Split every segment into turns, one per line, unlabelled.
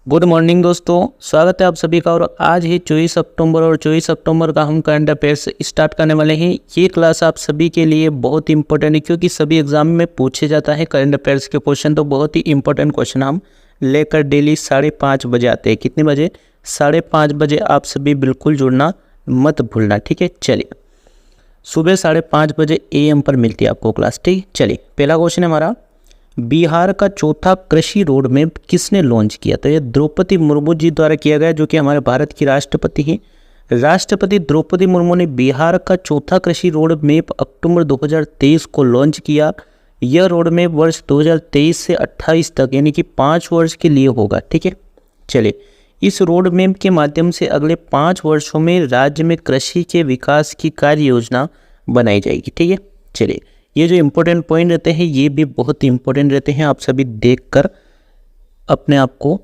Good morning दोस्तों, स्वागत है आप सभी का। और आज ही 24 अक्टूबर और 24 अक्टूबर का हम करंट अफेयर्स स्टार्ट करने वाले हैं। ये क्लास आप सभी के लिए बहुत ही इंपॉर्टेंट है क्योंकि सभी एग्जाम में पूछे जाता है करंट अफेयर्स के क्वेश्चन। तो बहुत ही इंपॉर्टेंट क्वेश्चन हम लेकर डेली 5:30 बजे आते हैं। कितने बजे? 5:30 बजे। आप सभी बिल्कुल जुड़ना मत भूलना, ठीक है। चलिए, सुबह 5:30 बजे AM पर मिलती है आपको क्लास, ठीक। चलिए, पहला क्वेश्चन है हमारा, बिहार का चौथा कृषि रोड मैप किसने लॉन्च किया? तो ये द्रौपदी मुर्मू जी द्वारा किया गया, जो कि हमारे भारत की राष्ट्रपति हैं। राष्ट्रपति द्रौपदी मुर्मू ने बिहार का चौथा कृषि रोड मैप अक्टूबर 2023 को लॉन्च किया। यह रोड मैप वर्ष 2023 से 28 तक यानी कि 5 वर्ष के लिए होगा, ठीक है। चलिए, इस रोड मैप के माध्यम से अगले 5 वर्षों में राज्य में कृषि के विकास की कार्य योजना बनाई जाएगी, ठीक है। चलिए, ये जो इम्पोर्टेंट पॉइंट रहते हैं ये भी बहुत इंपॉर्टेंट रहते हैं। आप सभी देखकर अपने आप को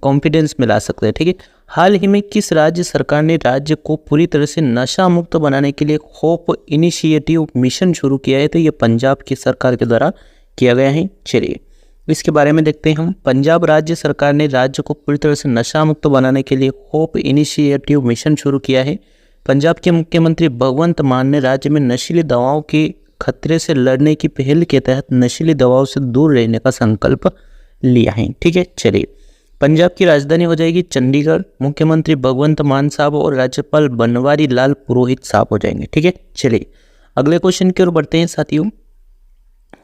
कॉन्फिडेंस मिला सकते हैं, ठीक है। हाल ही में किस राज्य सरकार ने राज्य को पूरी तरह से नशा मुक्त बनाने के लिए होप इनिशिएटिव मिशन शुरू किया है? तो ये पंजाब की सरकार के द्वारा किया गया है। चलिए, इसके बारे में देखते हैं हम। पंजाब राज्य सरकार ने राज्य को पूरी तरह से नशा मुक्त बनाने के लिए होप इनिशिएटिव मिशन शुरू किया है। पंजाब के मुख्यमंत्री भगवंत मान ने राज्य में नशीली दवाओं के खतरे से लड़ने की पहल के तहत नशीली दवाओं से दूर रहने का संकल्प लिया है, ठीक है। चलिए, पंजाब की राजधानी हो जाएगी चंडीगढ़। मुख्यमंत्री भगवंत मान साहब और राज्यपाल बनवारी लाल पुरोहित साहब हो जाएंगे, ठीक है। चलिए, अगले क्वेश्चन की ओर बढ़ते हैं साथियों।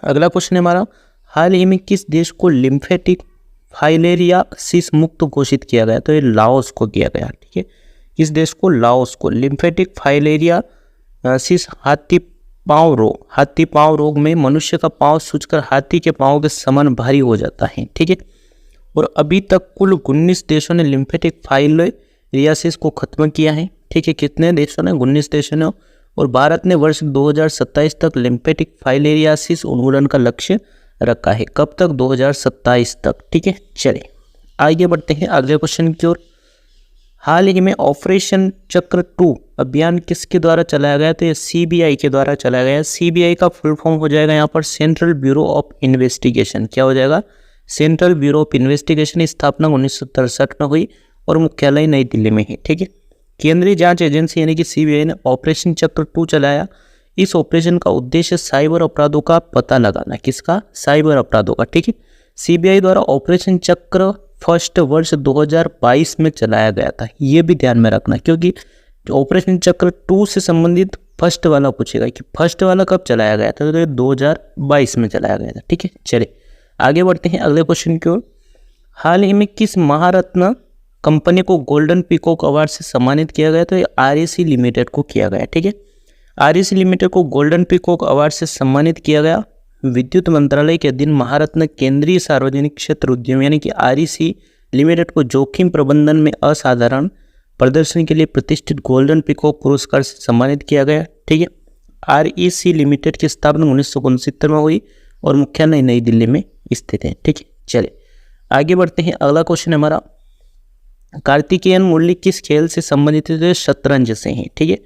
अगला क्वेश्चन है हमारा, हाल ही में किस देश को लिम्फेटिक फाइलेरियासिस मुक्त घोषित किया गया? तो ये लाओस को किया गया, ठीक है। किस देश को? लाओस को। लिम्फेटिक फाइलेरियासिस हाथी पांव रोग में मनुष्य का पांव सूजकर हाथी के पांव के समान भारी हो जाता है, ठीक है। और अभी तक कुल 19 देशों ने लिम्फेटिक फाइलेरियासिस को खत्म किया है, ठीक है। कितने देशों ने? 19 देशों ने। और भारत ने वर्ष 2027 तक लिम्फेटिक फाइलेरियासिस उन्मूलन का लक्ष्य रखा है। कब तक? 2027 तक, ठीक है। चलिए, आगे बढ़ते हैं अगले क्वेश्चन की ओर। हाल ही में ऑपरेशन चक्र 2 अभियान किसके द्वारा चलाया गया? तो ये CBI के द्वारा चलाया गया। CBI का फुल फॉर्म हो जाएगा यहाँ पर सेंट्रल ब्यूरो ऑफ इन्वेस्टिगेशन। क्या हो जाएगा? Central bureau of investigation. स्थापना 1963 में हुई और मुख्यालय नई दिल्ली में है, ठीक है। केंद्रीय जांच एजेंसी यानी कि CBI ने ऑपरेशन चक्र 2 चलाया। इस ऑपरेशन का उद्देश्य साइबर अपराधों का पता लगाना। किसका? साइबर अपराधों का, ठीक है। CBI द्वारा ऑपरेशन चक्र फर्स्ट वर्ष 2022 में चलाया गया था। ये भी ध्यान में रखना क्योंकि ऑपरेशन चक्र 2 से संबंधित फर्स्ट वाला पूछेगा कि फर्स्ट वाला कब चलाया गया था? तो ये 2022 में चलाया गया था, ठीक है। चलिए, आगे बढ़ते हैं अगले क्वेश्चन की ओर। हाल ही में किस महारत्न कंपनी को गोल्डन पीकॉक अवार्ड से सम्मानित किया गया? तो ये REC लिमिटेड को किया गया, ठीक है। REC लिमिटेड को गोल्डन पीकॉक अवार्ड से सम्मानित किया गया। विद्युत मंत्रालय के अधीन महारत्न केंद्रीय सार्वजनिक क्षेत्र उद्यम यानी कि REC लिमिटेड को जोखिम प्रबंधन में असाधारण प्रदर्शन के लिए प्रतिष्ठित गोल्डन पीकॉक पुरस्कार से सम्मानित किया गया, ठीक है। REC लिमिटेड की स्थापना 1969 में हुई और मुख्यालय नई दिल्ली में स्थित है, ठीक है। चलिए, आगे बढ़ते हैं। अगला क्वेश्चन है हमारा, कार्तिकेयन मुरली किस खेल से संबंधित है? शतरंज से है, ठीक है।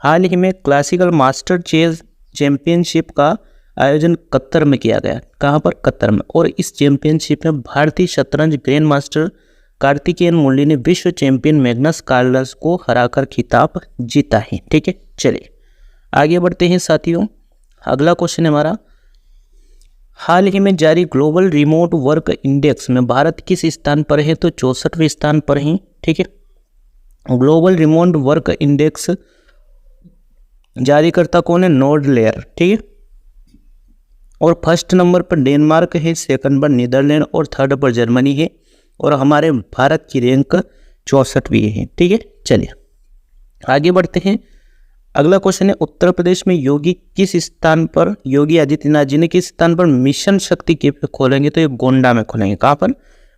हाल ही में क्लासिकल मास्टर चेस चैंपियनशिप का आयोजन कतर में किया गया। कहाँ पर? कतर में। और इस चैंपियनशिप में भारतीय शतरंज ग्रैंड मास्टर कार्तिकेयन मुरली ने विश्व चैंपियन मैग्नस कार्लस को हराकर खिताब जीता है, ठीक है। चलिए, आगे बढ़ते हैं साथियों। अगला क्वेश्चन है हमारा, हाल ही में जारी ग्लोबल रिमोट वर्क इंडेक्स में भारत किस स्थान पर है? तो 64वें स्थान पर है, ठीक है। ग्लोबल रिमोट वर्क इंडेक्स जारीकर्ता कौन है? नोर्डलेयर, ठीक है। और फर्स्ट नंबर पर डेनमार्क है, सेकंड पर नीदरलैंड और थर्ड पर जर्मनी है। और हमारे भारत की रैंक 64वीं है, ठीक है। चलिए, आगे बढ़ते हैं। अगला क्वेश्चन है, उत्तर प्रदेश में योगी आदित्यनाथ जी ने किस स्थान पर मिशन शक्ति कैफे खोलेंगे? तो ये गोंडा में खोलेंगे। कहाँ पर?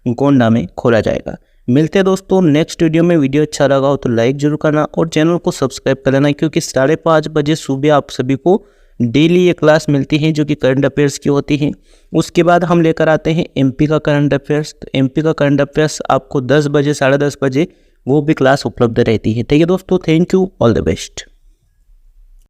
गोंडा में खोला जाएगा। मिलते हैं दोस्तों नेक्स्ट वीडियो में। वीडियो अच्छा लगा हो तो लाइक जरूर करना और चैनल को सब्सक्राइब कर लेना क्योंकि 5:30 बजे सुबह आप सभी को डेली ये क्लास मिलती है जो कि करंट अफेयर्स की होती है। उसके बाद हम लेकर आते हैं MP का करंट अफेयर्स। तो MP का करंट अफेयर्स आपको 10 बजे 10:30 बजे वो भी क्लास उपलब्ध रहती है, ठीक है दोस्तों। Thank you, all the best.